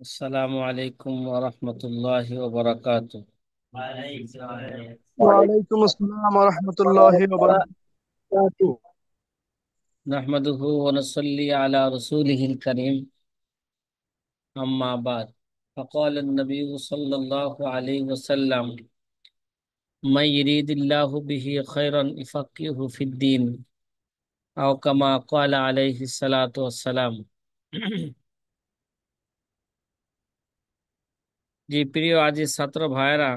আসসালামু আলাইকুম ওয়া রাহমাতুল্লাহি ওয়া বারাকাতুহু। ওয়ালাইকুম আসসালাম রহমতুল্লাহি বারাকাতুহু। নাহমাদুহু ওয়া নুসাল্লি আলা রাসূলিহিল কারীম, আম্মা বাদ। فقال النبي صلى الله عليه وسلم من يريد الله به خيرا يفقهه في الدين أو كما قال عليه الصلاة والسلام। জি প্রিয় আজিজ ছাত্র ভাইরা,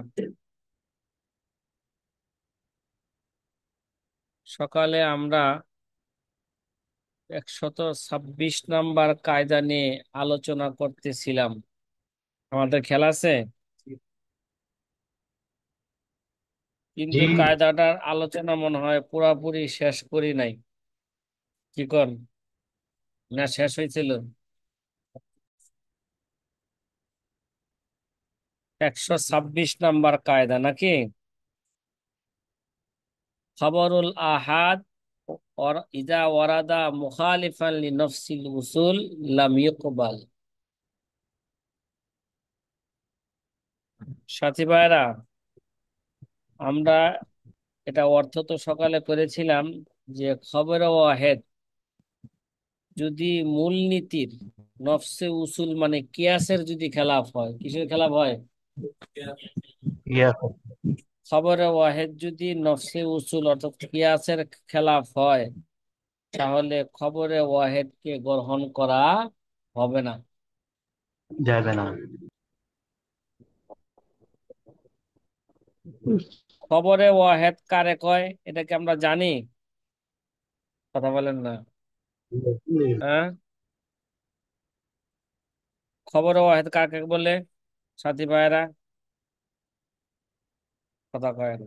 সকালে আমরা 126 নম্বর কায়দা নিয়ে আলোচনা করতেছিলাম। আমাদের খেলা আছে, জি। কিন্তু কায়দাটার আলোচনা মনে হয় পুরাপুরি শেষ করি নাই। কি কন, না শেষ হয়েছিল? 126 নম্বর কায়দা নাকি? খবরুল আহাদ ইদা ওয়ারাদা মুখালিফান লিনফসিল উসুল লাম ইউকবাল। সাথী ভাইরা, আমরা এটা অর্থ তো সকালে করেছিলাম যে খবরে ওয়াহেদ যদি মূলনীতির নফসে উসুল মানে কিয়াসের যদি খেলাফ হয়, কিসের খেলাফ হয়? ইয়া খবরে ওয়াহেদ যদি নফসে উসুল অর্থাৎ কিয়াসের খেলাফ হয়, তাহলে খবরে ওয়াহেদকে গ্রহণ করা হবে না। যাবে না। খবরে ওয়াহেদ কারে কয় এটা কি আমরা জানি? কথা বলেন না। হ্যাঁ, খবরে ওয়াহেদ কাকে বলে সাথী ভাইয়েরা? কথা কয় না।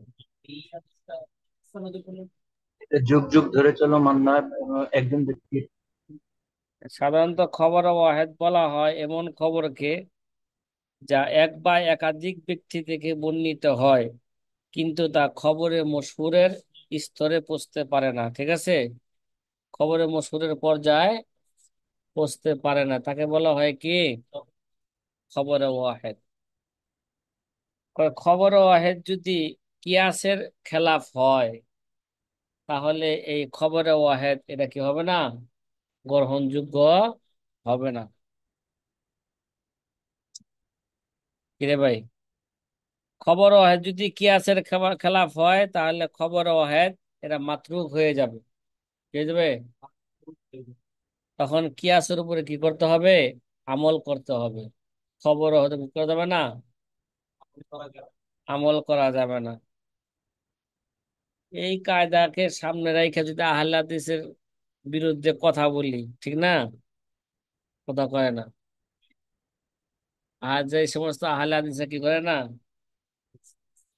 এটা যুগ যুগ ধরে চলমান নয়, একজন ব্যক্তি। সাধারণত খবরে ওয়াহেদ বলা হয় এমন খবরকে যা এক বা একাধিক ব্যক্তি থেকে বর্ণিত হয়, কিন্তু তা খবরে মশহুরের স্তরে পৌঁছতে পারে না। ঠিক আছে, খবরে মশহুরের পর্যায়ে পৌঁছতে পারে না, তাকে বলা হয় কি? খবরে ওয়াহেদ। খবরে ওয়াহেদ যদি কিয়াসের খেলাফ হয়, তাহলে এই খবরে ওয়াহেদ এটা কি হবে না? গ্রহণযোগ্য হবে না। কিরে ভাই, খবর ওয়াহেদ যদি কিয়াসের খেলাফ হয়, তাহলে খবর ওয়াহেদ এটা মাতরুক হয়ে যাবে। কি হয়ে যাবে? তখন কিয়াসের উপরে কি করতে হবে? আমল করতে হবে। খবর হয়তো কি করা যাবে না, আমল করা যাবে না। এই কায়দাকে সামনে রেখে যদি আহলে হাদিসের বিরুদ্ধে কথা বলি, ঠিক না? কথা কয় না। আর যে সমস্ত আহলে হাদিসে কি করে না,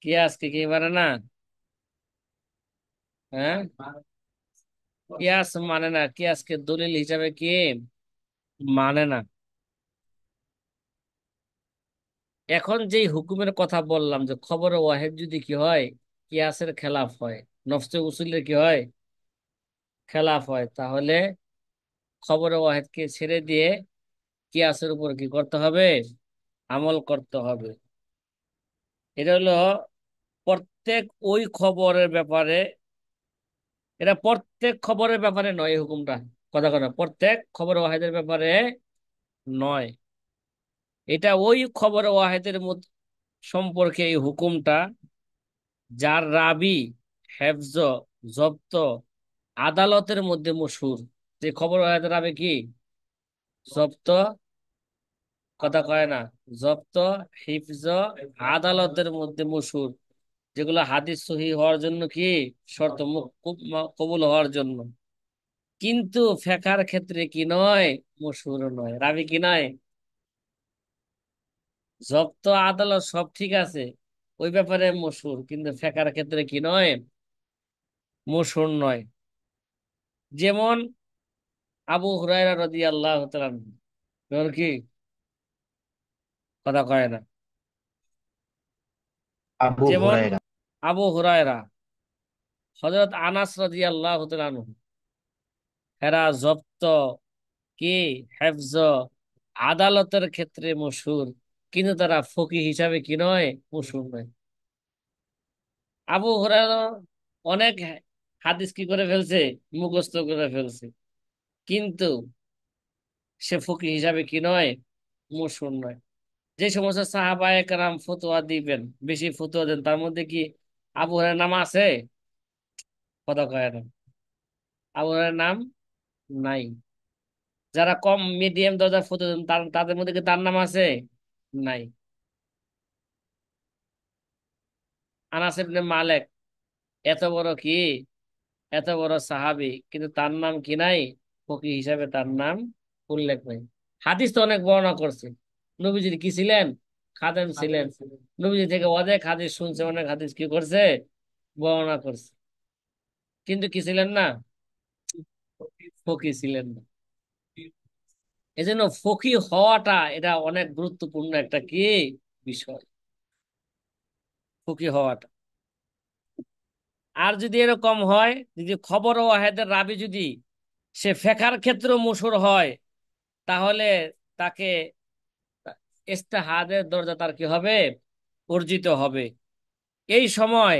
কিয়াসকে কি মানে না, হ্যাঁ, কিয়াস মানে না, কিয়াসকে দলিল হিসাবে কি মানে না। এখন যেই হুকুমের কথা বললাম যে খবর ওয়াহেদ যদি কি হয়, কিয়াসের খেলাফ হয়, নফসে উসুলের কি হয়, খেলাফ হয়, তাহলে খবর ওয়াহেদকে ছেড়ে দিয়ে কিয়াসের উপর কি করতে হবে? আমল করতে হবে। এটা হলো প্রত্যেক ওই খবরের ব্যাপারে, এটা প্রত্যেক খবরের ব্যাপারে নয় এই হুকুমটা। কথা কথা, প্রত্যেক খবর ওয়াহেদের ব্যাপারে নয়। এটা ওই খবর ওয়াহেদের সম্পর্কে এই হুকুমটা যার রাবি হেফজ জব্ত আদালতের মধ্যে মশহুর। যে খবর ওয়াহেদের রাবি কি? জব্ত, কথা কয় না, জব্ত, হিফজ, আদালতের মধ্যে মশহুর, যেগুলো হাদিস সহি হওয়ার জন্য কি শর্ত, কবুল হওয়ার জন্য। কিন্তু ফেকার ক্ষেত্রে কি নয়, মশহুর নয়, রাবি কি নয়, জব্ত আদালত সব ঠিক আছে, ওই ব্যাপারে মশহুর, কিন্তু ফেকার ক্ষেত্রে কি নয়, মশহুর নয়। যেমন আবু হুরায়রা রাদিয়াল্লাহু তাআলা আনহু, যেমন কি, কথা কয় না, আবু যেমন হুরায়রা। আবু হুরায়রা, হযরত আনাস রাদিয়াল্লাহু তাআলা আনহু, এরা জব্ত কি, হেফজ আদালতের ক্ষেত্রে মশহুর, কিন্তু তারা ফকিহ হিসাবে কি নয়, মশহুর নয়। আবু হুরায়রা অনেক হাদিস কি করে ফেলছে, মুখস্থ করে ফেলছে, কিন্তু সে ফকিহ হিসাবে কি নয়, মশহুর নয়। যে সমস্ত সাহাবায়ে কেরাম ফতোয়া দিবেন, বেশি ফতোয়া দেন, তার মধ্যে কি আবু হুরায়রার নাম আছে? কথা কয় না। আবু হুরায়রার নাম নাই। যারা কম মিডিয়াম দরজার ফতোয়া দেন, তাদের মধ্যে কি তার নাম আছে? নাই। আনাস ইবনে মালিক এত বড় কি, এত বড় সাহাবী, কিন্তু তার নাম কি নাই, ফকিহ হিসাবে তার নাম উল্লেখ নাই। হাদিস তো অনেক বর্ণনা করছে। নবীজির কি ছিলেন, খাদেম ছিলেন। নবীজি থেকে অনেক হাদিস শুনছে, অনেক হাদিস কি করছে, বর্ণনা করছে, কিন্তু কি ছিলেন না, ফকিহ ছিলেন না। এজন্য ফকিহ হওয়াটা এটা অনেক গুরুত্বপূর্ণ একটা কি বিষয়, ফকিহ হওয়াটা। আর যদি এরকম হয়, যদি খবর ও ওয়াহেদের রাবি যদি সে ফেকার ক্ষেত্রে মশহুর হয়, তাহলে তাকে ইজতিহাদের দরজা তার কি হবে, অর্জিত হবে। এই সময়,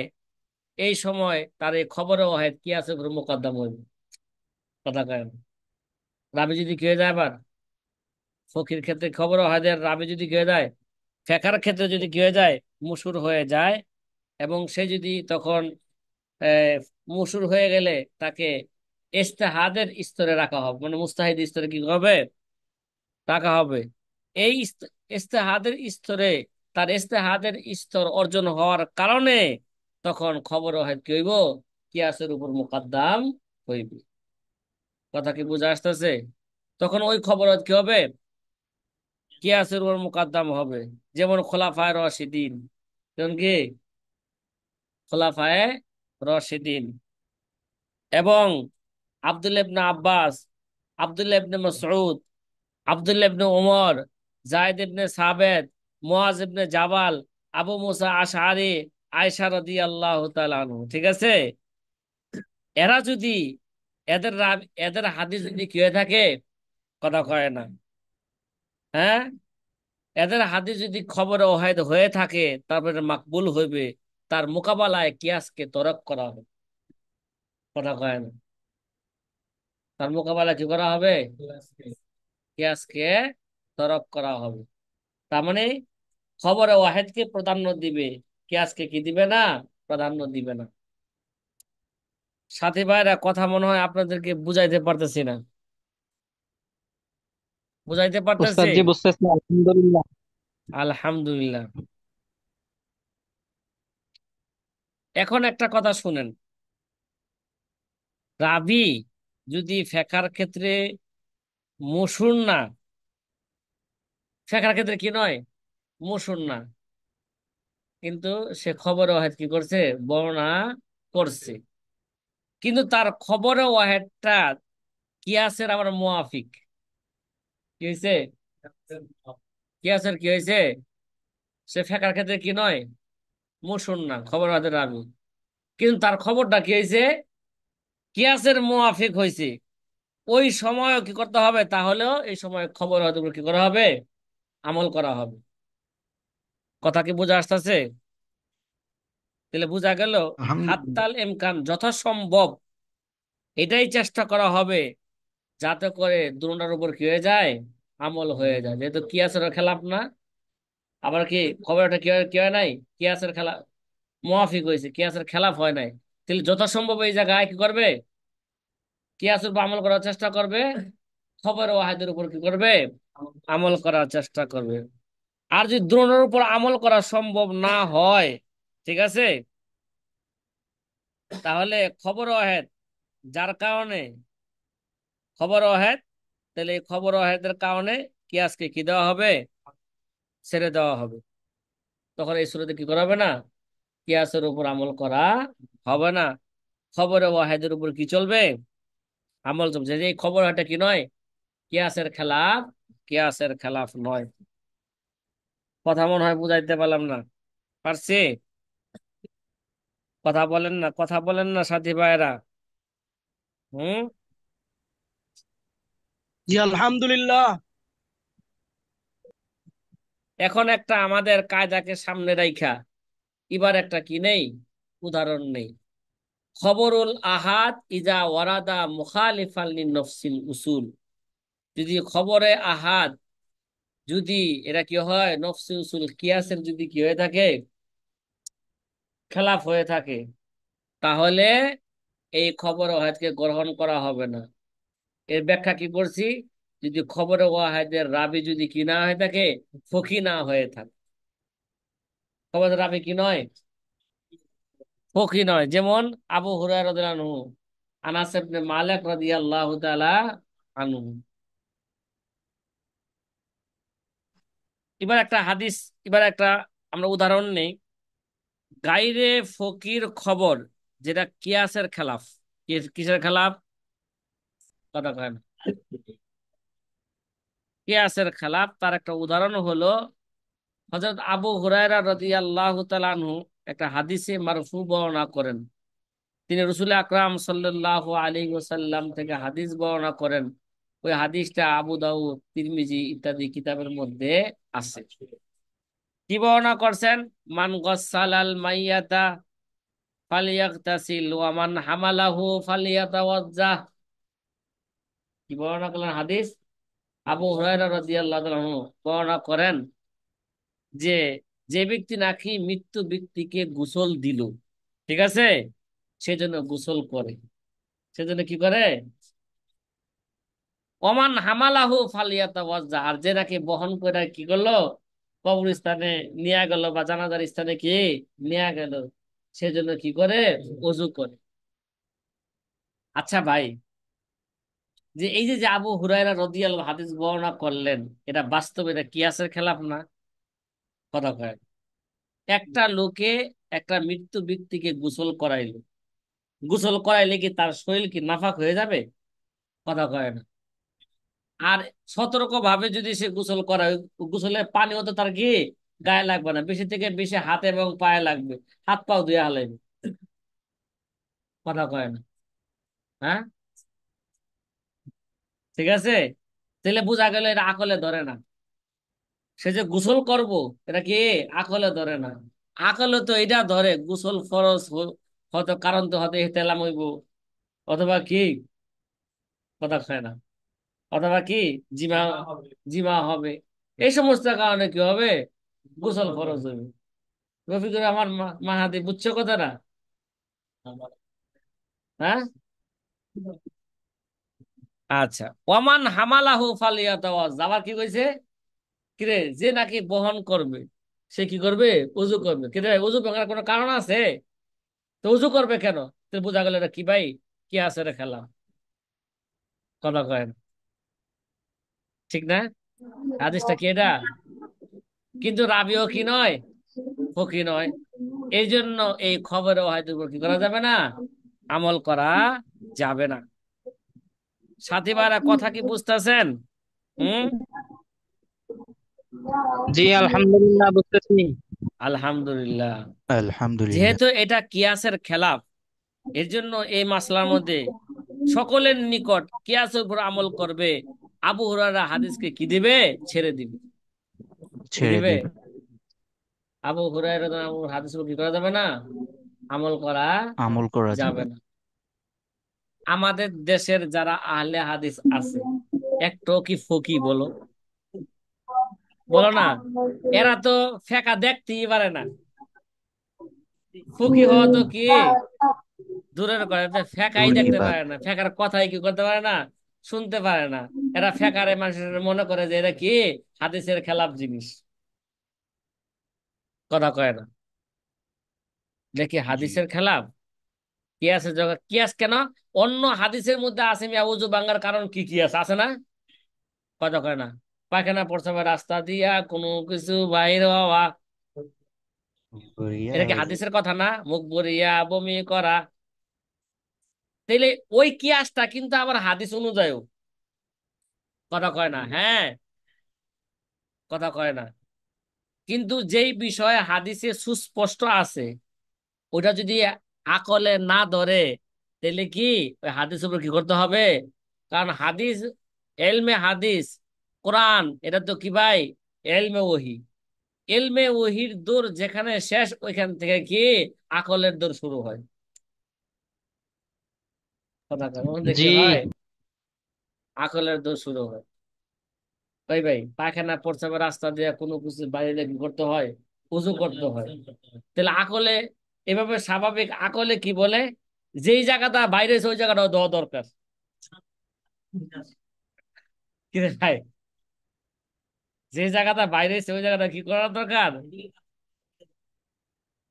এই সময় তার এই খবরে ওয়াহেদ কি আছে উপর মোকদ্দম হইবে। কথা কয় না। রাবি যদি কি হয়ে যায় আবার, ফকির ক্ষেত্রে খবরে ওয়াহেদের রাবি যদি কি হয়ে যায়, ফেকার ক্ষেত্রে যদি কি হয়ে যায়, মশহুর হয়ে যায়, এবং সে যদি তখন আহ মশহুর হয়ে গেলে তাকে ইজতিহাদের স্তরে রাখা হবে, মানে মুস্তাহিদ স্তরে কি হবে, রাখা হবে। এই ইজতেহাদের স্তরে, তার ইজতেহাদের স্তর অর্জন হওয়ার কারণে তখন খবর হয় কি হইব, কিয়াসের উপর মুকাদ্দাম হইবে। কথা কি বুঝা আসতেছে? তখন ওই খবর কি হবে, কিয়াসের উপর মুকাদ্দাম হবে। যেমন খোলাফায়ে রাশিদিন, যেমন কি খোলাফায়ে রাশিদিন, এবং আব্দুল্লাহ ইবনে আব্বাস, আব্দুল্লাহ ইবনে মাসউদ, আব্দুল্লাহ ইবনে ওমর, জায়েদ ইবনে সাবেত, মুআজ ইবনে জাবাল, আবু মুসা আশআরী, আয়েশা রাদিয়াল্লাহু তাআলা আনহু, ঠিক আছে? এরা যদি, এদের হাদিস যদি কি হয়ে থাকে, কথা কয় না, হ্যাঁ, এদের হাদিস যদি খবরে ওয়াহিদ হয়ে থাকে, তারপরে মাকবুল হইবে। তার মোকাবেলায় কিয়াসকে তরক করা হবে। কথা কয় না। তার মোকাবেলা কি করা হবে, কিয়াসকে তরক করা হবে। তার মানে খবরে ওয়াহেদকে প্রাধান্য দিবে, কিয়াসকে কি দিবে না, প্রাধান্য দিবে না। সাথী ভাইরা, কথা মনে হয় আপনাদেরকে বুঝাইতে পারতেছি না, বুঝাইতে পারতেছি? উস্তাদ জি বুঝতেছি, আলহামদুলিল্লাহ। আলহামদুলিল্লাহ। এখন একটা কথা শুনেন, রাবি যদি ফেকার ক্ষেত্রে মসুর না, ফেকার ক্ষেত্রে কি নয়, মসুর না, কিন্তু সে খবরে ওয়াহেদ কি করছে, বর্ণনা করছে, কিন্তু তার খবরে ওয়াহেদটা কিয়াসের আবার মুআফিক। কি হয়েছে, কিয়াসের কি হয়েছে, সে ফেকার ক্ষেত্রে কি নয়, মসুর না, খবর ওয়াহেদের রাবি, কিন্তু তার খবরটা কি হয়েছে, কিয়াসের মুআফিক হয়েছে। ওই সময়ও কি করতে হবে, তাহলেও এই সময় খবর হয়তো কি করা হবে, আমল করা হবে। কথা কি বোঝা আসতেছে? তাহলে বোঝা গেল, আলহামদুলিল্লাহ। হাত্তাল ইমকান যথাসম্ভব এটাই চেষ্টা করা হবে, যাতে করে দুটার উপর কি হয়ে যায়, আমল হয়ে যায়। যেহেতু কিয়াসের খেলাফ না, আবার কি খবরটা কি হয় নাই, কিয়াসের খেলা মুআফিক হয়েছে, কিয়াসের খেলাফ হয় নাই, তাহলে যথাসম্ভব এই জায়গায় কি করবে, কিয়াসের উপর আমল করার চেষ্টা করবে, খবর ওয়াহিদের উপর কি করবে, আমল করার চেষ্টা করবে। আর যদি দ্রোণের উপর আমল করা সম্ভব না হয়, ঠিক আছে, তাহলে খবর ওয়াহেদ, যার কারণে খবর ওয়াহেদ, তাহলে এই খবর ওয়াহেদের কারণে কিয়াসকে কি দেওয়া হবে, ছেড়ে দেওয়া হবে। তখন এই সুরতে কি করা হবে না, কিয়াসের উপর আমল করা হবে না। খবরে ওয়াহেদের উপর কি চলবে, আমল চলছে। যে এই খবর এটা কি নয়, কিয়াসের খেলাফ, কিয়াসের খেলাফ নয়। কথা মনে হয় বুঝাইতে পারলাম না, পারছি? কথা বলেন না, কথা বলেন না সাথী ভাইয়েরা। হুম। জি আলহামদুলিল্লাহ। এখন একটা আমাদের কায়দাকে সামনে রাইখা এবার একটা কি নেই, উদাহরণ নেই। খবরুল আহাদ ইজা ওয়ারাদা মুখালিফাল লিন-নফসিল উসুল। যদি খবরে আহাদ যদি এটা কি হয়, নফসি উসুল কিয়াসের যদি কি হয়ে থাকে, খেলাফ হয়ে থাকে, তাহলে এই খবর ওয়াহিদকে গ্রহণ করা হবে না। এর ব্যাখ্যা কি করছি? যদি খবরে ওয়াহিদের রাবি যদি কি না হয়ে থাকে, ফকি না হয়ে থাকে। খবরের রাবি কি নয়, ফকি নয়। যেমন আবু হুরায়রা রাদিয়াল্লাহু আনহু, আনাস ইবনে মালিক রাদিয়াল্লাহু তাআলা আনহু। এবার একটা হাদিস, এবার একটা আমরা উদাহরণ নেই। গাইরে ফকির খবর, যেটা কিয়াসের খেলাফ। কিসের খেলাফ? কথা কয় না। কিয়াসের খেলাফ, তার একটা উদাহরণ হলো হযরত আবু হুরায়রা রাদিয়াল্লাহু তাআলা আনহু একটা হাদিসে মারফু বর্ণনা করেন। তিনি রসুল আকরাম সাল্লাল্লাহু আলাইহি ওয়াসাল্লাম থেকে হাদিস বর্ণনা করেন। ওই হাদিসটা আবু দাউদ, তিরমিজি ইত্যাদি কিতাবের মধ্যে আছে। কি বর্ণনা করছেন? মান গসালাল মাইয়াতা ফালিয়াগতাসিল ওয়া মান হামালাহু ফালিয়াতাওয়াজ্জাহ। কি বর্ণনা করলেন হাদিস? আবু হুরায়রা রাদিয়াল্লাহু তাআলা আনহু বর্ণনা করেন যে, যে ব্যক্তি নাকি মৃত্যু ব্যক্তিকে গোসল দিল, ঠিক আছে, সেজন্য গোসল করে। সেজন্য কি করে? ওমান হামালাহু ফালিয়াতাওয়াজ্জা। আর যে নাকি বহন করে কি করলো, কবরস্থানে নিয়ে গেল বা জানাজার স্থানে কি নিয়ে গেল, সেজন্য কি করে? ওযু করে। আচ্ছা ভাই, যে এই যে যে আবু হুরায়রা রাদিয়াল্লাহু হাদিস বর্ণনা করলেন, এটা বাস্তবে এটা কিয়াসের খেলাফ না? কথা কয়। একটা লোকে একটা মৃত্যু ব্যক্তিকে গোসল করাইলো, গোসল করাইলে কি তার শরীর কি নাফাক হয়ে যাবে? কথা কয় না। আর সতর্ক ভাবে যদি সে গোসল করায়, গোসলের পানিও তো তার কি গায়ে লাগবে না, বেশি থেকে বেশি হাতে এবং পায়ে লাগবে, হাত পাও ধুয়ে হালাইবে। কথা কয় না। হ্যাঁ, ঠিক আছে। তাহলে বোঝা গেল এটা আকলে ধরে না। সে যে গোসল করব, এটা কি আকলে ধরে না। আকলে তো এটা ধরে, গোসল ফরজ হয়তো, কারণ তো হতে ইহতেলাম হইব, অথবা কি, কথা কয় না, অথবা কি জিমা, জিমা হবে। এই সমস্ত কারণে কি হবে, গোসল ফরজ হবে। রফিকুর, আমার মাহাদি বুঝছো কথাটা? হ্যাঁ, আচ্ছা। ওয়ামান হামালাহু ফালিয়াতাওয়াজ, আবার কি কইছে? কিরে, যে নাকি বহন করবে সে কি করবে? উযু করবে। কিরে, উযু ভাঙার কোনো কারণ আছে? তো উযু করবে কেন? তো বোঝা গেল এটা কি ভাই, কি আছে রে খেলা। কথা কয় না, ঠিক না? হাদিসটা কি এটা? কিন্তু রাবিও কি নয়, ফকি নয়। এই জন্য এই খবরে হয়তো কি করা যাবে না, আমল করা যাবে না। সাথী ভাইরা কথা কি বুঝতেছেন? হুম। জি আলহামদুলিল্লাহ বুঝতেছি। আলহামদুলিল্লাহ। আলহামদুলিল্লাহ। যেহেতু এটা কিয়াসের খেলাফ, এর জন্য এই মাসলার মধ্যে সকলের নিকট কিয়াসের উপর আমল করবে। আবু হুরায়রা হাদিসকে কি দিবে? ছেড়ে দিবে। কি ছেড়ে দিবে? দেবে। আবু হুরায়রা হাদিস উপর কি করা যাবে না, আমল করা আমল করা যাবে যাবে। না। আমাদের দেশের যারা আহলে হাদিস আছে, একটু কি ফকি বলো? বলো না। এরা তো ফেকা দেখতেই পারে না। ফকি হওয়া তো কি দূরের কথা, এরা ফেকাই দূরের দেখতে বাদ। পারে না, ফেকার কথাই কি করতে পারে না, শুনতে পারে না। এরা ফেকারে মানুষের মনে করে যে এরা কি হাদিসের খেলাফ জিনিস। কথা কয় না। দেখি জি। হাদিসের খেলাফ, কিয়াসের জগৎ, কিয়াস কেন? অন্য হাদিসের মধ্যে আছে মিয়া উযু ভাঙার কারণ কি কি আছে, আছে না? কথা কয় না। পায়খানা প্রস্রাবের রাস্তা দিয়া কোনো কিছু বাইর হওয়া, করিয়া এটা কি ওই হাদিসের কথা না? মুখ ভরিয়া বমি করা। তাইলে ওই কিয়াসটা কিন্তু আবার হাদিস অনুযায়ী। কথা কয় না। হ্যাঁ, কথা কয় না। কিন্তু যেই বিষয়ে হাদিসে সুস্পষ্ট আছে, ওটা যদি আকলে না ধরে, তাহলে কি ওই হাদিস উপর কি করতে হবে? কারণ হাদিস, এলমে হাদিস, কোরআন, এটা তো কি ভাই, এলমে ওহী। এলমে ওহির দৌড় যেখানে শেষ ওইখান থেকে কি আকলের দৌড় শুরু হয়। কথা জি। দেখি হয় আকলের দৌড় শুরু হয়। ভাই ভাই, পায়খানা প্রস্রাবের রাস্তা দিয়ে কোনো কিছু বাইরে কি করতে হয়? উজু করতে হয়। তাহলে আকলে এভাবে স্বাভাবিক আকলে কি বলে, যেই জায়গাটা বাইরে আছে ওই জায়গাটা দেওয়া দরকার। কি রে ভাই, যে জায়গাটা বাইরে আছে ওই জায়গাটা কি করা দরকার?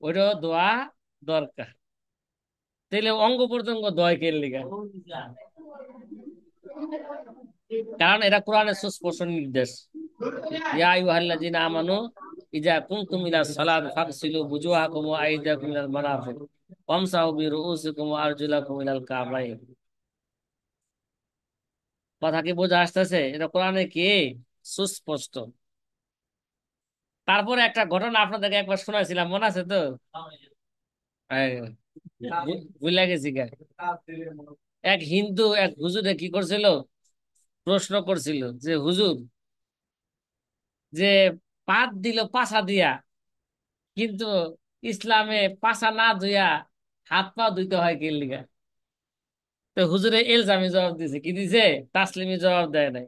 ওইটাও দোয়া দরকার। তাহলে অঙ্গ প্রত্যঙ্গ দয় কে লিগা? কারণ এটা কোরআনের সুস্পষ্ট নির্দেশ। ইয়া আইয়ুহাল্লাযীনা আমানু ইযা কুমতুম ইলা সালাতি ফাগসিলু বুজুহাকুম ওয়া আইদিয়াকুম ইলাল মারাফিক ওয়ামসাহু বিরুউসিকুম ওয়া আরজুলাকুম ইলাল কাবাইন। কথা কি বোঝা আসতেছে? এটা কোরআনে কি সুস্পষ্ট। তারপরে একটা ঘটনা আপনাদেরকে একবার শোনাইছিলাম, মনে আছে তো? এই, ভুলে গেছি গা। এক হিন্দু এক হুজুরে কি করছিল, প্রশ্ন করছিল যে হুজুর, যে পাত দিল পাছা দিয়া, কিন্তু ইসলামে পাছা না ধুইয়া হাত পা ধুইতে হয় কি লিগা? তো হুজুরে এলজামি জবাব দিছে, কি দিছে? তাসলিমি জবাব দেয় নাই।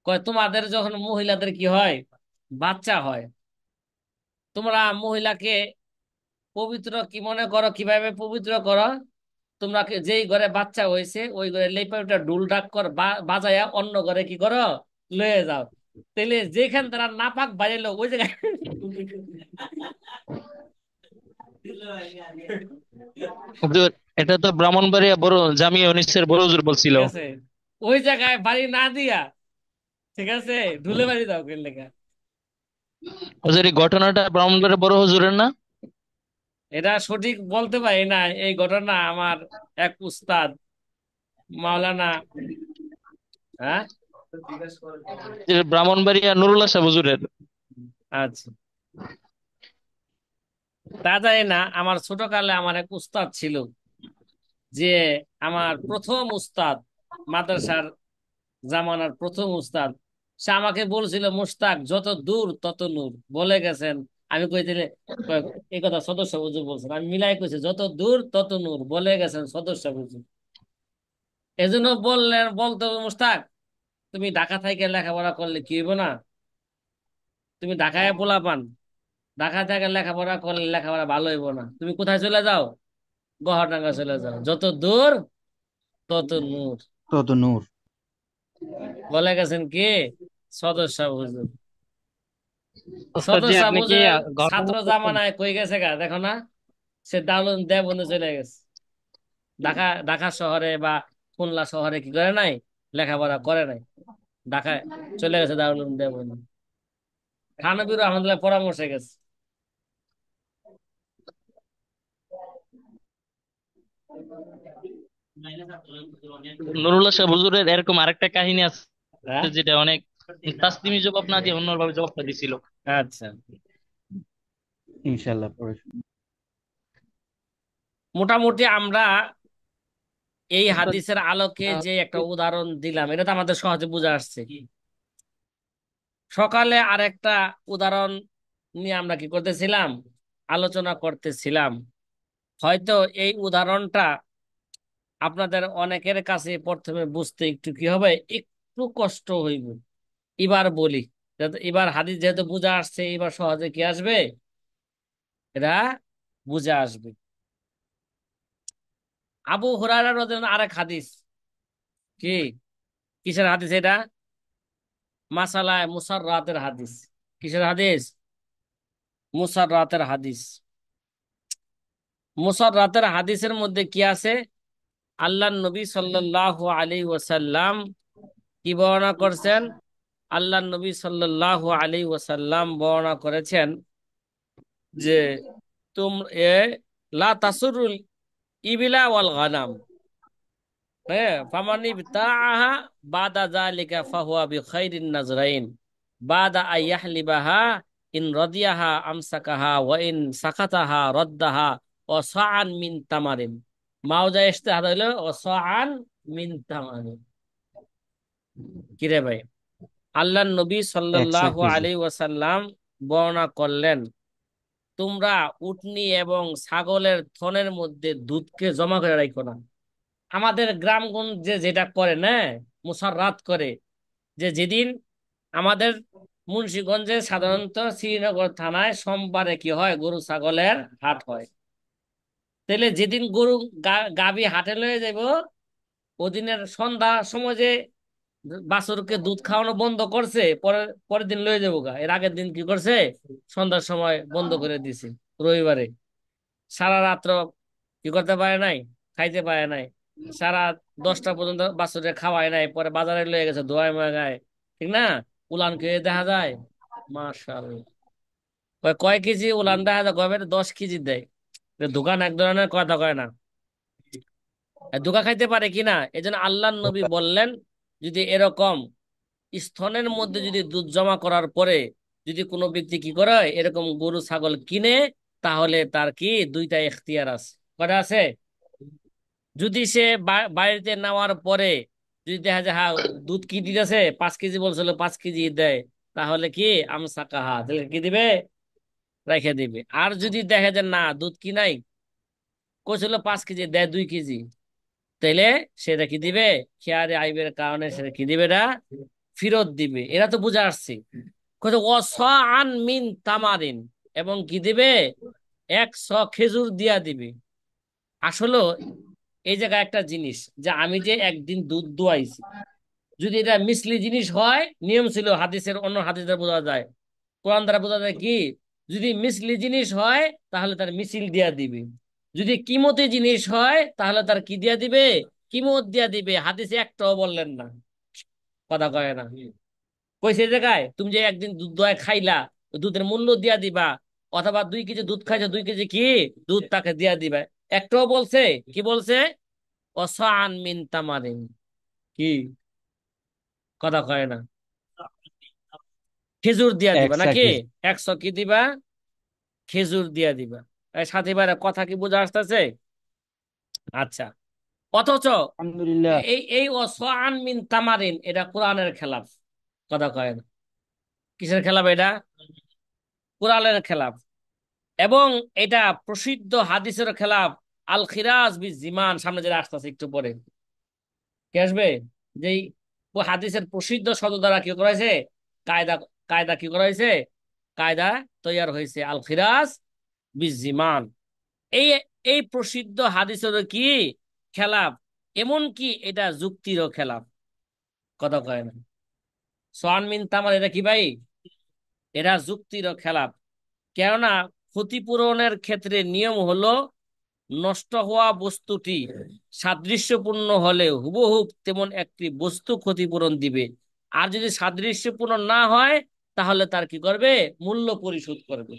কয় তোমাদের যখন মহিলাদের কি হয়, বাচ্চা হয়, তোমরা মহিলাকে পবিত্র কি মনে করো, কিভাবে পবিত্র করো? তোমরা যেই ঘরে বাচ্চা হয়েছে ওই ঘরে লেপাটা ডুল ডাক কর বাজায়া অন্য ঘরে কি করো, লয়ে যাও। তাহলে যেখান তারা নাপাক বাজাইলো ওই জায়গায় হুজুর, এটা তো ব্রাহ্মণবাড়িয়া বড় জামিয়া ইউনিসের বড় হুজুর বলছিল। ঠিক আছে, ওই জায়গায় বাড়ি না দিয়া, ঠিক আছে, ঢুলে বাড়ি দাও কেন লেখা? হুজুর, এই ঘটনাটা ব্রাহ্মণবাড়িয়া বড় হুজুরের না? এটা সঠিক বলতে পারি না। এই ঘটনা আমার এক উস্তাদ মাওলানা, হ্যাঁ, যে ব্রাহ্মণবাড়িয়া নুরুল আশা হুজুরের। আচ্ছা, তা জানি না। আমার ছোটকালে আমার এক উস্তাদ ছিল, যে আমার প্রথম উস্তাদ, মাদ্রাসার জামানার প্রথম উস্তাদ। সে আমাকে বলছিল, মুস্তাক, যত দূর তত নূর বলে গেছেন। আমি কইছিলে, এই কথা সদস্য হুজুর বলছেন, আমি মিলাই কইছি, যত দূর তত নূর বলে গেছেন সদস্য হুজুর। এজন্য বললেন, বলতে হবে, মুস্তাক, তুমি ঢাকা থেকে লেখাপড়া করলে কি হইব না? তুমি ঢাকায় পোলাপান, ঢাকা থেকে লেখাপড়া করলে লেখাপড়া ভালো হইব না। তুমি কোথায় চলে যাও? গহরডাঙ্গা চলে যাও, যত দূর তত নূর তত নূর। বলে গেছেন কি সদস্য হুজুর। ওস্তাদ জি, সদস্য আপনি কি হুজুরের ঘটনা ছাত্র করছেন? জামানায় কই গেছে গা, দেখো না? সে দারুন দেবন্দে চলে গেছে। ঢাকা ঢাকা শহরে বা খুলনা শহরে কি করে নাই, লেখাপড়া করে নাই, ঢাকায় চলে গেছে দারুল দেবন্দে। থানবীর আহমদুল্লাহ পরামর্শে গেছে। নুরুল আশা হুজুরের এরকম আরেকটা কাহিনী আছে, হ্যাঁ, যেটা অনেক তাসলিমি জবাব না দিয়ে অন্যভাবে জবাবটা দিছিল। আচ্ছা। ইনশাল্লাহ পরে মোটামুটি আমরা এই হাদিসের আলোকে যে একটা উদাহরণ দিলাম, এটা তো আমাদের সহজে বুঝে আসছে। সকালে আরেকটা উদাহরণ নিয়ে আমরা কি করতেছিলাম, আলোচনা করতেছিলাম। হয়তো এই উদাহরণটা আপনাদের অনেকের কাছে প্রথমে বুঝতে একটু কি হবে, একটু কষ্ট হইব। এবার বলি, যাতে এবার হাদিস যেহেতু বুঝে আসছে, এবার সহজে কি আসবে, এটা বুঝে আসবে। আবু হুরায়রা রাদিয়াল্লাহু আরেক হাদিস, কি কিসের হাদিস এটা? মাসালায় মুসাররাতের হাদিস। কিসের হাদিস? মুসাররাতের হাদিস। মুসাররাতের হাদিসের মধ্যে কি আছে? আল্লাহ নবী সাল্লাল্লাহু আলাইহি ওয়াসাল্লাম কি বর্ণনা করছেন? আল্লাহ নবী সাল্লাল্লাহু আলাইহি ওয়াসাল্লাম বর্ণনা করেছেন যে, তুম এ লা তাসুরুল ইবিলা ওয়াল গানাম, হ্যাঁ, ফামানি বিতাআহা বাদা যালিকা ফাহুয়া বিখাইরিন নাজরাইন বাদা আইয়াহলিবাহা ইন রাদিয়াহা আমসাকাহা ওয়া ইন সাকাতাহা রাদ্দাহা ওয়া সাআন মিন তামারিন। মাওজা ইস্তেহাদ হইলো ওয়া সাআন মিন তামারিন। কিরে ভাই, আল্লাহ নবী 100 সাল্লাল্লাহু কেজি। আলাইহি ওয়াসাল্লাম বর্ণনা করলেন, তোমরা উটনি এবং ছাগলের থনের মধ্যে দুধকে জমা করে রাখো না। আমাদের গ্রামগঞ্জে যেটা করে না, মুসাররাত করে, যে যেদিন আমাদের মুন্সিগঞ্জে সাধারণত শ্রীনগর থানায় সোমবারে কি হয়, গরু ছাগলের হাট হয়। তাহলে যেদিন গরু গাভী হাটে লয়ে যাব, ওদিনের সন্ধ্যা সময় যে বাছুরকে দুধ খাওয়ানো বন্ধ করছে, পরের দিন লয়ে যাবো গা, এর আগের দিন কি করছে, সন্ধ্যার সময় বন্ধ করে দিছে রবিবারে। সারা রাত্র কি করতে পারে নাই, খাইতে পারে নাই, সারা 10টা পর্যন্ত বাছুরে খাওয়ায় নাই, পরে বাজারে লয়ে গেছে ধোয়ায় গায়ে, ঠিক না? উলান খেয়ে দেখা যায়, মাশাআল্লাহ। কয় কয় কেজি উলান দেখা যায়, কবে 10 কেজি দেয়। দোকান এক ধরনের কথা কয় না, ধোঁকা খাইতে পারে কিনা। এই জন্য আল্লাহ নবী বললেন, যদি এরকম স্তনের মধ্যে যদি দুধ জমা করার পরে যদি কোনো ব্যক্তি কি করে এরকম গরু ছাগল কিনে, তাহলে তার কি দুইটা এখতিয়ার আছে। কটা আছে? যদি সে বাড়িতে নেওয়ার পরে যদি দেখা যায় হ্যাঁ দুধ কি দিতেছে, 5 কেজি বলছিল, 5 কেজি দেয়, তাহলে কি আমসা কাহা, তাহলে কি দিবে, রেখে দিবে। আর যদি দেখে যে না দুধ কি নাই, কইছিল 5 কেজি দেয় 2 কেজি, তাইলে সেটা কি দিবে, খেয়ারে আইবের কারণে সেটা কি দিবে, এটা ফেরত দিবে। এরা তো বুঝে আসছে। কত ওয়াসাআন মিন তামারিন, এবং কি দিবে, 100 খেজুর দিয়া দিবে। আসলে এই জায়গায় একটা জিনিস, যে আমি যে একদিন দুধ দুয়াইছি, যদি এটা মিসলি জিনিস হয়, নিয়ম ছিল হাদিসের, অন্য হাদিস দ্বারা বোঝা যায়, কোরআন দ্বারা বোঝা যায় কি, যদি মিসলি জিনিস হয় তাহলে তার মিছিল দিয়া দিবে। যদি কিমতি জিনিস হয় তাহলে তার কি দিয়া দিবে, কিমত দিয়া দিবে। হাদিসে একটাও বললেন না, কথা কয় না। কইছে এই জায়গায় তুমি যে একদিন দুধ দোয়া খাইলা, ওই দুধের মূল্য দিয়া দিবা, অথবা 2 কেজি দুধ খাইছো, 2 কেজি কি দুধ তাকে দিয়া দিবা। একটাও বলছে? কি বলছে? অসান মিন তামারিন, কি, কথা কয় না, খেজুর দিয়া দিবা নাকি, এক্স্যাক্টলি। 100 কি দিবা, খেজুর দিয়া দিবা। এই সাথী ভাইরা কথা কি বোঝা আসতেছে? আচ্ছা। অথচ আলহামদুলিল্লাহ। এই অসান মিন তামারিন এটা কোরআনের খেলাফ, কথা কয় না। কিসের খেলাফ এটা? কোরআনের খেলাফ। এবং এটা প্রসিদ্ধ হাদিসের খেলাফ। আল খিরাজ বি জিমান, সামনে যেটা আসতেছে একটু পরে কি আসবে, যেই হাদিসের প্রসিদ্ধ শব্দ দ্বারা কি করাইছে, কায়দা, কায়দা কি করাইছে, কায়দা তৈয়ার হয়েছে আল খিরাজ বি জিমান। এই এই প্রসিদ্ধ হাদিসের কি খেলাফ, এমন কি এটা যুক্তিরও খেলাফ, কথা কয় না। সোয়ান মিন তামার এটা কি ভাই, এরা যুক্তিরও খেলাফ। কেননা ক্ষতিপূরণের ক্ষেত্রে নিয়ম হলো, নষ্ট হওয়া বস্তুটি সাদৃশ্যপূর্ণ হলে হুবহু তেমন একটি বস্তু ক্ষতিপূরণ দিবে। আর যদি সাদৃশ্যপূর্ণ না হয়, তাহলে তার কি করবে, মূল্য পরিশোধ করবে।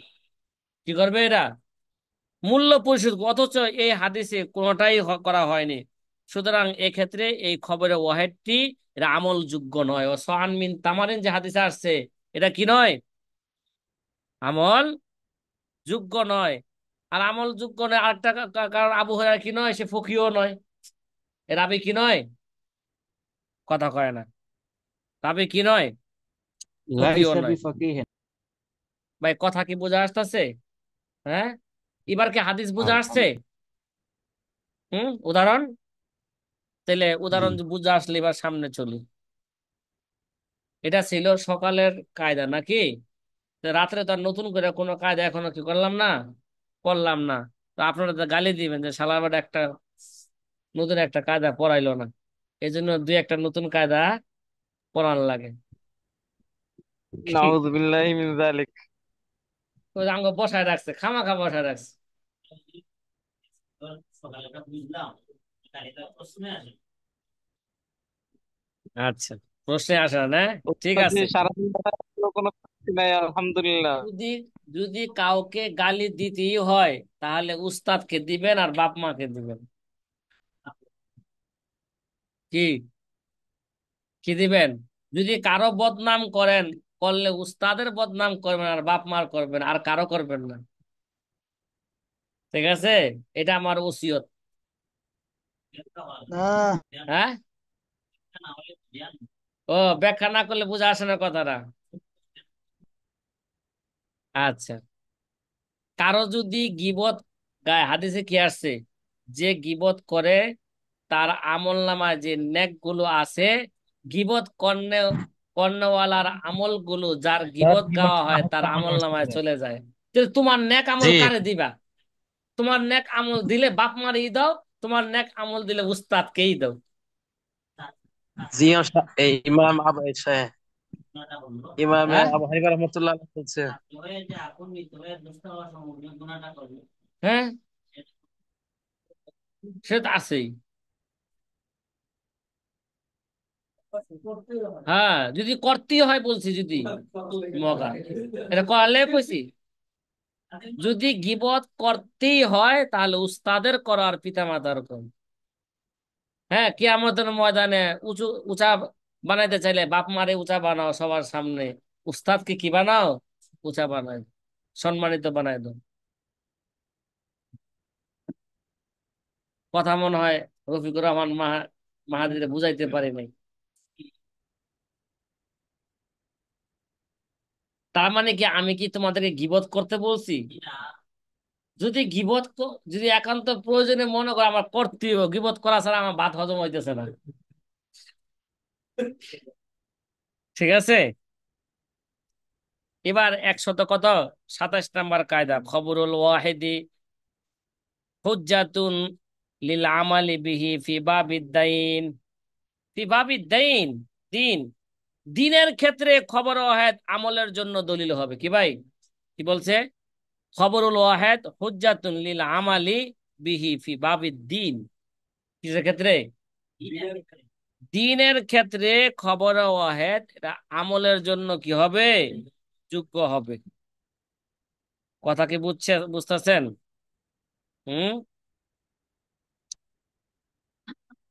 কি করবে এরা, মূল্য পরিশোধ। অথচ এই হাদিসে কোনোটাই করা হয়নি। সুতরাং এক্ষেত্রে এই খবরের ওয়াহেদটি এটা আমলযোগ্য নয়। ও সোহান মিন তামারিন যে হাদিসে আসছে, এটা কি নয়, আমল যোগ্য নয়। আর আমল যোগ্য নয় আরেকটা কারণ, আবু হুরায়রা কি নয়, সে ফকিও নয়। এ রাবি কি নয়, কথা কয় না, রাবি কি নয়, ফকিও লাইসা নয়। বিফাকিহিন। ভাই কথা কি বোঝা আসতেছে? হ্যাঁ, এবার কি হাদিস বোঝা আসছে? আলহামদুলিল্লাহ। উদাহরণ, তাহলে জি। উদাহরণ বুঝে আসলে এবার সামনে চলি। এটা ছিল সকালের কায়দা নাকি? তো রাত্রে তো আর নতুন করে কোনো কায়দা এখনো কি করলাম না, করলাম না। তো আপনারা তো গালি দিবেন যে শালার বেটা একটা নতুন একটা কায়দা পড়াইলো না। এই জন্য 2-1টা নতুন কায়দা পড়ান লাগে। নাউযু বিল্লাহি মিন যালিক। ওই যে আঙ্গ বসায় রাখছে, খামাখা বসায় রাখছে। আচ্ছা, প্রশ্নে আসা না, ঠিক ওস্তাদ যে আছে। সারাদিন কথা বললো, কোনো শান্তি নাই, আলহামদুলিল্লাহ। যদি যদি কাউকে গালি দিতেই হয়, তাহলে উস্তাদকে দিবেন আর বাপ মাকে দিবেন। কি, কি দিবেন? যদি কারো বদনাম করেন, করলে উস্তাদের বদনাম করবেন আর বাপ মার করবেন, আর কারো করবেন না। ঠিক আছে, এটা আমার ওসিয়ত। আহ, হ্যাঁ, ও ব্যাখ্যা না করলে বুঝে আসে না কথাটা। আচ্ছা, কারো যদি গীবত, গায়ে হাদিসে কি আসছে, যে গীবত করে তার আমল নামায় যে নেক গুলো আছে, গীবত কর্নেওয়ালার আমল গুলো, যার গীবত গাওয়া হয় তার আমল নামায় চলে যায়। তো তোমার নেক জি আমল কারে দিবা? তোমার নেক আমল দিলে বাপ মারেই দাও, তোমার নেক আমল দিলে উস্তাদকেই দাও। জি ইমাম ইমাম হ্যাঁ, আবু হানিফা রহমতুল্লাহ বলছে। হ্যাঁ, সে তো আছেই। হ্যাঁ, যদি করতেই হয় বলছি, যদি মগা এটা করলে কইছি, যদি গিবত করতেই হয় তাহলে উস্তাদের করো আর পিতা মাতার করো। হ্যাঁ, কিয়ামতের ময়দানে উঁচু উঁচা বানাইতে চাইলে বাপ মারে উঁচা বানাও সবার সামনে, উস্তাদকে কি বানাও? উঁচা বানাই, সম্মানিত বানাই দাও। কথা মনে হয় রফিকুর রহমান মাহাদিরে বুঝাইতে পারি নাই। তার মানে কি আমি কি তোমাদেরকে গীবত করতে বলছি? যদি যদি একান্ত প্রয়োজনে মনে করো আমার করতে হবে, গীবত করা ছাড়া আমার ভাত হজম হইতেছে না, ঠিক আছে? এবার 27 নম্বর কায়দা, খবরুল ওয়াহিদি হুজ্জাতুন লিল আমালি বিহি ফি বাবিদ্দাইন। ফি বাবিদ্দাইন, দিন, দিনের ক্ষেত্রে খবর ওয়াহেদ আমলের জন্য দলিল হবে। কি ভাই, কি বলছে? খবরুল ওয়াহেদ হুজ্জাতুন লিল আমালি বিহি ফি বাবিদ্দিন। কিসের ক্ষেত্রে? দিনের ক্ষেত্রে খবর ওয়াহেদ এটা আমলের জন্য কি হবে? যোগ্য হবে। কথা কি বুঝতেছেন? হুম।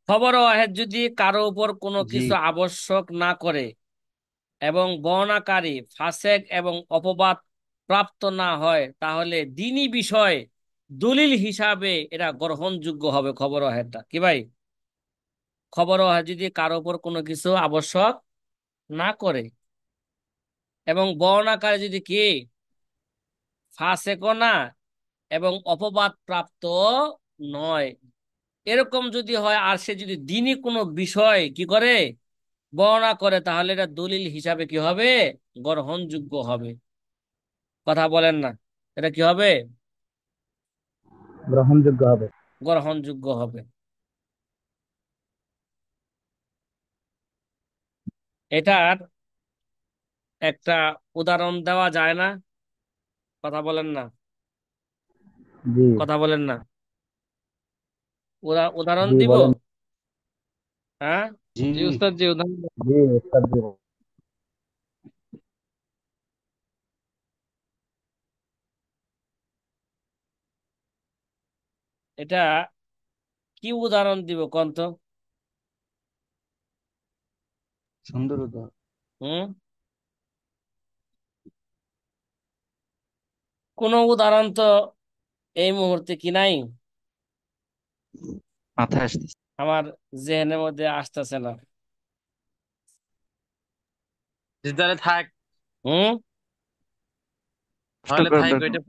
খবর ওয়াহেদ যদি কারো উপর কোনো জি। কিছু আবশ্যক না করে এবং বর্ণনাকারী ফাসেক এবং অপবাদ প্রাপ্ত না হয়, তাহলে দিনী বিষয় দলিল হিসাবে এটা গ্রহণযোগ্য হবে খবর ওয়াহেদটা। কি ভাই, খবর ওয়াহেদ যদি কারো উপর কোনো কিছু আবশ্যক না করে এবং বর্ণনাকারী যদি কি ফাসেকও না এবং অপবাদ প্রাপ্ত নয়, এরকম যদি হয়, আর সে যদি দিনই কোনো বিষয় কি করে বর্ণনা করে, তাহলে এটা দলিল হিসাবে কি হবে? গ্রহণযোগ্য হবে। কথা বলেন না, এটা কি হবে? গ্রহণযোগ্য হবে। গ্রহণযোগ্য হবে। এটার একটা উদাহরণ দেওয়া যায় না? কথা বলেন না, জি। কথা বলেন না, উদাহরণ জি দিব। বলেন। হ্যাঁ, জি। জি উস্তাদ, জি উদাহরণ দেন। জি উস্তাদ জি। এটা কি উদাহরণ দিব কোন তো? সুন্দর উদাহরণ। হুম, কোনো উদাহরণ তো এই মুহূর্তে কি নাই, মাথায় আসতেছে। আমার জেহেনের মধ্যে আসতেছে না। জি, তাহলে থাক, হুম। কষ্ট তাহলে করার থাক দরকার। ওইটা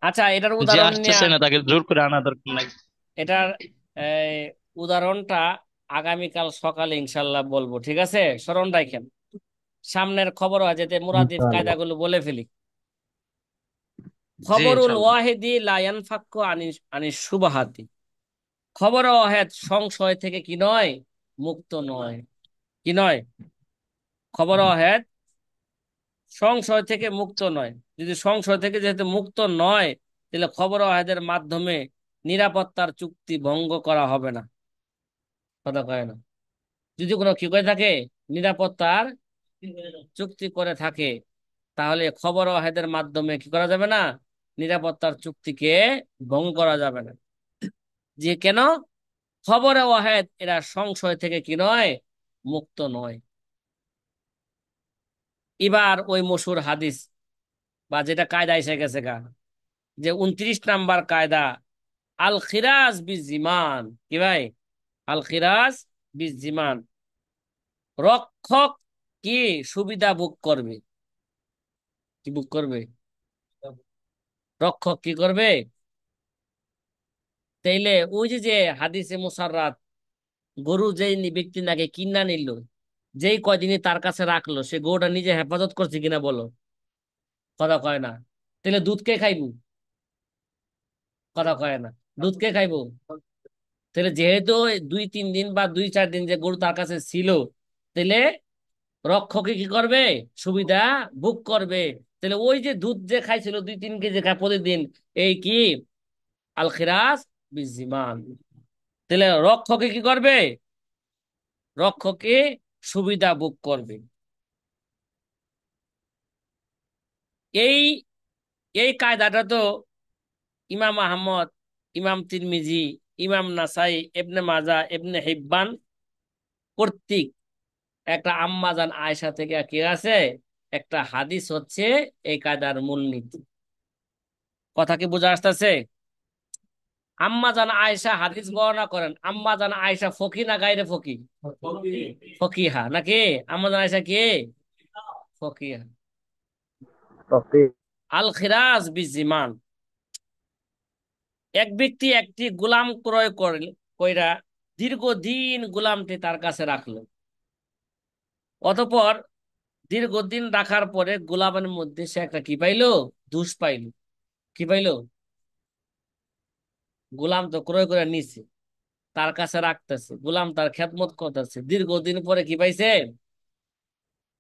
আচ্ছা, এটার যে উদাহরণ নিয়ে, আসতেছে না তাকে জোর করে আনা দরকার নাই। এটার এই উদাহরণটা আগামীকাল সকালে ইনশাল্লাহ বলবো, ঠিক আছে? স্মরণ রাখেন, সামনের খবর হয় যাতে মুরাদিফ ইনশাআল্লাহ। কায়দাগুলো বলে ফেলি। জি খবরুল ইনশাল্লাহ। ওয়াহিদি লা ইয়ানফাক্কু আনিস সুবাহাতি। খবর ওয়াহেদ সংশয় থেকে কি নয়? মুক্ত নয়। কি নয়? খবর ওয়াহেদ সংশয় থেকে মুক্ত নয়। যদি সংশয় থেকে যেহেতু মুক্ত নয়, তাহলে খবর ওয়াহেদের মাধ্যমে নিরাপত্তার চুক্তি ভঙ্গ করা হবে না। কথা কয় না? যদি কোনো কি করে থাকে, নিরাপত্তার চুক্তি করে থাকে, তাহলে খবর ওয়াহেদের মাধ্যমে কি করা যাবে না? নিরাপত্তার চুক্তিকে ভঙ্গ করা যাবে না। যে কেন? খবরে ওয়াহেদ এরা সংশয় থেকে কি নয়? মুক্ত নয়। এবার ওই মশুর হাদিস বা যেটা কায়দা এসে গেছে গা, যে 29 নাম্বার কায়দা, আল খিরাজ বিজিমান। কি ভাই? আল খিরাজ বিজিমান, রক্ষক কি সুবিধা ভোগ করবে। কি বুক করবে? রক্ষক কি করবে? তাইলে ওই যে যে হাদিসে মুসাররাত, গরু যেই ব্যক্তি নাকি কিনা নিল, যেই কয়দিনই তার কাছে রাখলো, সে গরুটা নিজে হেফাজত করছে কিনা বলো? কথা কয় না। তাহলে দুধ কে খাইবো? কথা কয় না। দুধ কে খাইবো? তাহলে যেহেতু এই 2-3 দিন বা 2-4 দিন যে গরু তার কাছে ছিল, তাহলে রক্ষকে কি করবে? সুবিধা বুক করবে। তাহলে ওই যে দুধ যে খাইছিল 2-3 কেজি খায় প্রতিদিন, এই কি আল খিরাস বিজিমান। তাহলে রক্ষকে কি করবে? রক্ষকে সুবিধা বুক করবে। এই এই কায়দাটা তো ইমাম আহমদ, ইমাম তিরমিজি, ইমাম নাসাই, ইবনে মাজা, ইবনে হিব্বান কর্তৃক একটা আম্মাজান আয়েশা থেকে কি আছে, একটা হাদিস হচ্ছে এই কায়দার মূলনীতি। কথা কি বোঝা আসতেছে? আম্মাজান আয়েশা হাদিস বর্ণনা করেন। আম্মাজান আয়েশা ফকি না গায়রে ফকি? ফকিহা নাকি? আম্মাজান আয়েশা কি? ফকিহা। ওকে। আল খিরাজ বিজিমান, এক ব্যক্তি একটি গোলাম ক্রয় করল, কইরা দীর্ঘদিন গোলামটি তার কাছে রাখলো। অতঃপর দীর্ঘদিন রাখার পরে গোলামের মধ্যে সে একটা কি পাইলো? দোষ পাইলো। কি পাইলো? গোলাম তো ক্রয় করে নিছে, তার কাছে রাখতেছে, গোলাম তার খেদমত করতেছে, দীর্ঘদিন পরে কি পাইছে?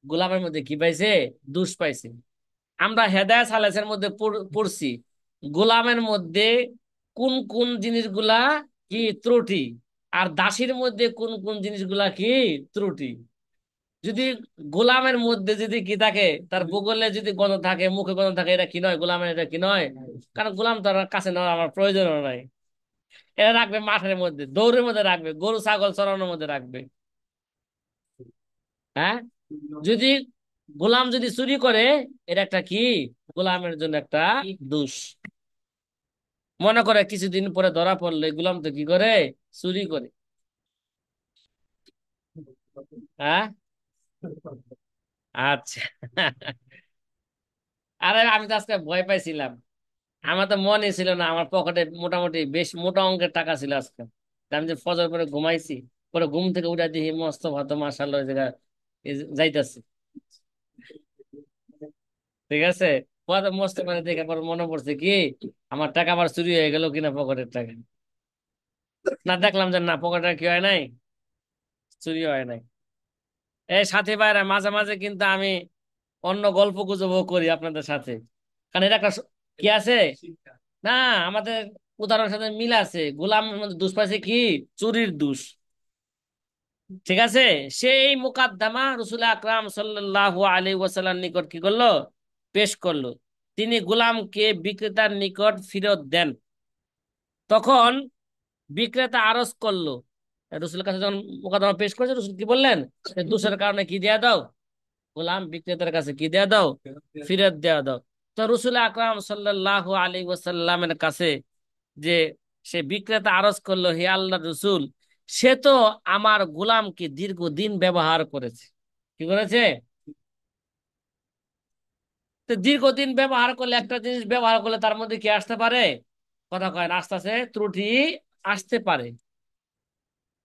গোলামের মধ্যে কি পাইছে? দোষ পাইছে। আমরা হেদায়েত সালেসের মধ্যে পড়ছি গোলামের মধ্যে কোন কোন জিনিসগুলা কি ত্রুটি, আর দাসীর মধ্যে কোন কোন জিনিসগুলা কি ত্রুটি। যদি গোলামের মধ্যে যদি কি থাকে, তার বগলে যদি গন্ধ থাকে, মুখে গন্ধ থাকে, এটা কি নয়? গোলামের এটা কি নয়? কারণ গোলাম তার কাছে নেওয়ার আমার প্রয়োজন নাই। এটা রাখবে মাঠের মধ্যে, দৌড়ের মধ্যে রাখবে, গরু ছাগল চরানোর মধ্যে রাখবে। হ্যাঁ, যদি গোলাম যদি চুরি করে, এটা একটা কি? গোলামের জন্য একটা দোষ। মনে করে কিছুদিন পরে ধরা পড়লে গোলাম তো কি করে? চুরি করে। হ্যাঁ, আচ্ছা। আরে আমি তো আজকে ভয় পাইছিলাম, আমার তো মনে ছিল না, আমার পকেটে মোটামুটি বেশ মোটা অঙ্কের টাকা ছিল আজকে। তা আমি যে ফজর পরে ঘুমাইছি, পরে ঘুম থেকে উঠে দেখি মস্ত ভাত মাশাআল্লাহ ওই জায়গা যাইতেছে। ঠিক আছে, পরে মস্ত করে দেখে পরে মনে পড়ছে কি, আমার টাকা আবার চুরি হয়ে গেল কিনা, পকেটের টাকা। না, দেখলাম যে না, পকেটে কি হয় নাই, চুরি হয় নাই। এই সাথী ভাইরা, মাঝে মাঝে কিন্তু আমি অন্য গল্প গুজব করি আপনাদের সাথে, কারণ এটা একটা কি আছে না, আমাদের উদাহরণের সাথে মিল আছে। গোলামের মধ্যে দুষ পাইছে কি? চুরির দুষ। ঠিক আছে, সেই মুকাদ্দামা রসুল আকরাম সাল্লাল্লাহু আলাইহি ওয়াসাল্লাম নিকট কি করলো? পেশ করলো। তিনি গোলামকে বিক্রেতার নিকট ফেরত দেন। তখন বিক্রেতা আরজ করলো, রসুলের কাছে যখন মোকদ্দমা পেশ করেছে, রসুল কি বললেন? দোষের কারণে কি দেয়া দাও, গোলাম বিক্রেতার কাছে কি দেয়া দাও? ফেরত দেয়া দাও। তো রসুল আকরাম সাল্লাল্লাহু আলাইহি ওয়াসাল্লামের কাছে যে সে বিক্রেতা আরজ করলো, হে আল্লাহ রসুল, সে তো আমার গোলামকে দীর্ঘদিন ব্যবহার করেছে। কি করেছে? তো দীর্ঘদিন ব্যবহার করলে, একটা জিনিস ব্যবহার করলে তার মধ্যে কি আসতে পারে? কথা কয় না, আস্তে আস্তে ত্রুটি আসতে পারে।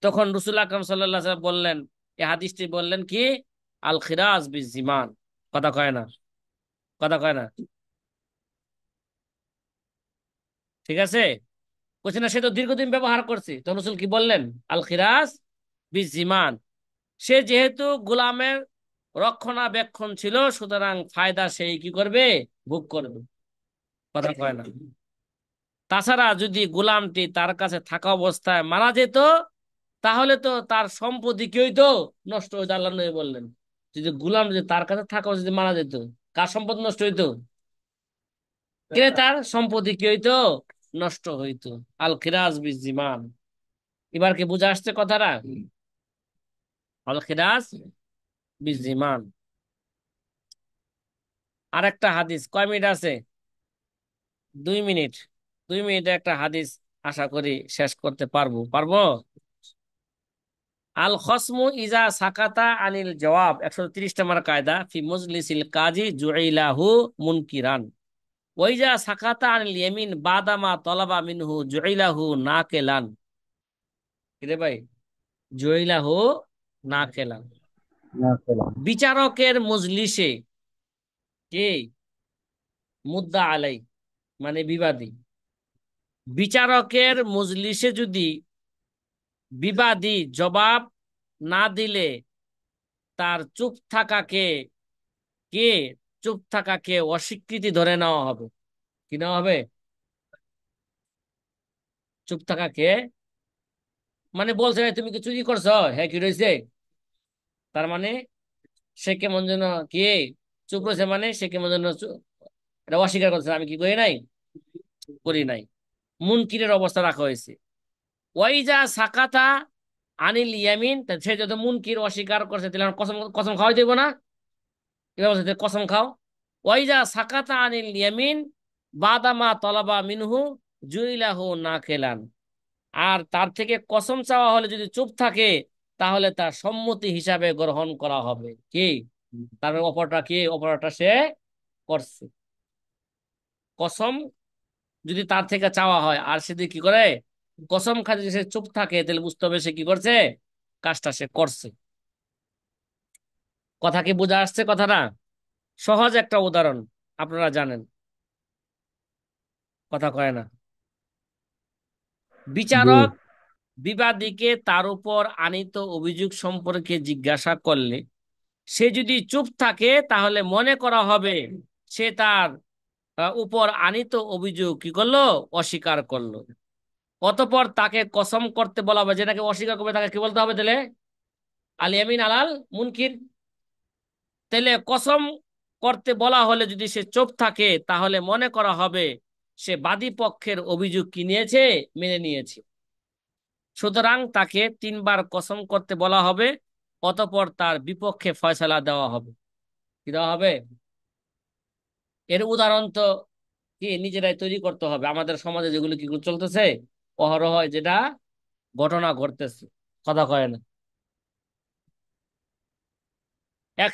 তখন রসুল আকরাম সাল্লাল্লাহু আলাইহি ওয়াসাল্লাম বললেন, এই হাদিসটি বললেন কি, আল খিরাজ বিজিমান। কথা কয় না, কথা কয় না। ঠিক আছে, বলছে না, সে তো দীর্ঘদিন ব্যবহার করছে। তখন রসুল কি বললেন? আল খিরাজ বিজিমান। সে যেহেতু গোলামের রক্ষণাবেক্ষণ ছিল, সুতরাং ফায়দা সেই কি করবে? ভোগ করবে। কথা কয় না। তাছাড়া যদি গোলামটি তার কাছে থাকা অবস্থায় মারা যেত, তাহলে তো তার সম্পত্তি কি হইতো? নষ্ট হইতো। আল্লাহ নবী বললেন, যদি গোলাম যদি তার কাছে থাকা যদি মারা যেত, কার সম্পদ নষ্ট হইতো? ক্রেতার সম্পত্তি কি হইতো? নষ্ট হইতো। আল খিরাজ বিজিমান। এবার কি বুঝে আসছে কথাটা? আল খিরাজ বিজিমান। আর একটা হাদিস, কয় মিনিট আছে? 2 মিনিট। 2 মিনিটে একটা হাদিস আশা করি শেষ করতে পারবো। পারবো? আল খসমু ইজা সাকাতা আনিল জবাব, 130 নম্বর কায়দা, ফি মজলিসিল কাজী জুইলাহু মুনকিরান, ওয়াইজা সাকাতা আনিল ইয়ামিন বাদামা তলাবা মিনহু জুইলাহু নাকেলান। কিরে ভাই, জুইলাহু নাকেলান। না পেলাম। বিচারকের মজলিসে কে মুদ্দা আলাই, মানে বিবাদী, বিচারকের মজলিসে যদি বিবাদী জবাব না দিলে তার কে চুপ থাকাকে অস্বীকৃতি ধরে নেওয়া হবে। কি নেওয়া হবে? চুপ থাকাকে, মানে বলছে "এই তুমি কি চুরি করছো, হ্যাঁ কি রয়েছে", তার মানে সে কেমন যেন কি চুপ রয়েছে, মানে সে কেমন যেন এটা অস্বীকার করছে, আমি কি করি নাই, করি নাই। মুনকিরের অবস্থা রাখা হয়েছে। ওয়াইজা সাকাতা আনিল ইয়ামিন, তা সে যত মুনকির অস্বীকার করছে তাহলে আমরা কসম কসম খাওয়াই দেবো না? এবার বলছে যে কসম খাও। ওয়াইজা সাকাতা আনিল ইয়ামিন বাদামা তলাবা মিনহু জুইলাহু নাকেলান, আর তার থেকে কসম চাওয়া হলে যদি চুপ থাকে তাহলে তার সম্মতি হিসাবে গ্রহণ করা হবে। কি, তার অপরটা কি, অপরটা সে করছে। কসম যদি তার থেকে চাওয়া হয় আর সে যদি কি করে, কসম খায়, যদি সে চুপ থাকে তাহলে বুঝতে হবে সে কি করছে, কাজটা সে করছে। কথা কি বোঝা আসছে কথাটা? সহজ একটা উদাহরণ, আপনারা জানেন, কথা কয় না। জি। বিচারক বিবাদীকে তার উপর আনীত অভিযোগ সম্পর্কে জিজ্ঞাসা করলে সে যদি চুপ থাকে তাহলে মনে করা হবে সে তার উপর আনীত অভিযোগ কি করলো, অস্বীকার করলো। অতঃপর তাকে কসম করতে বলা হবে, যেটাকে অস্বীকার করবে তাকে কি বলতে হবে তাহলে, আল ইয়ামিন আলাল মুনকির। তাহলে কসম করতে বলা হলে যদি সে চুপ থাকে তাহলে মনে করা হবে সে বাদী পক্ষের অভিযোগ কি নিয়েছে, মেনে নিয়েছে। সুতরাং তাকে 3 বার কসম করতে বলা হবে, অতঃপর তার বিপক্ষে ফয়সালা দেওয়া হবে। কি দেওয়া হবে? এর উদাহরণ তো কি নিজেরাই তৈরি করতে হবে, আমাদের সমাজে যেগুলো কি চলতেছে অহরহ, যেটা ঘটনা ঘটতেছে। কথা কয় না। এক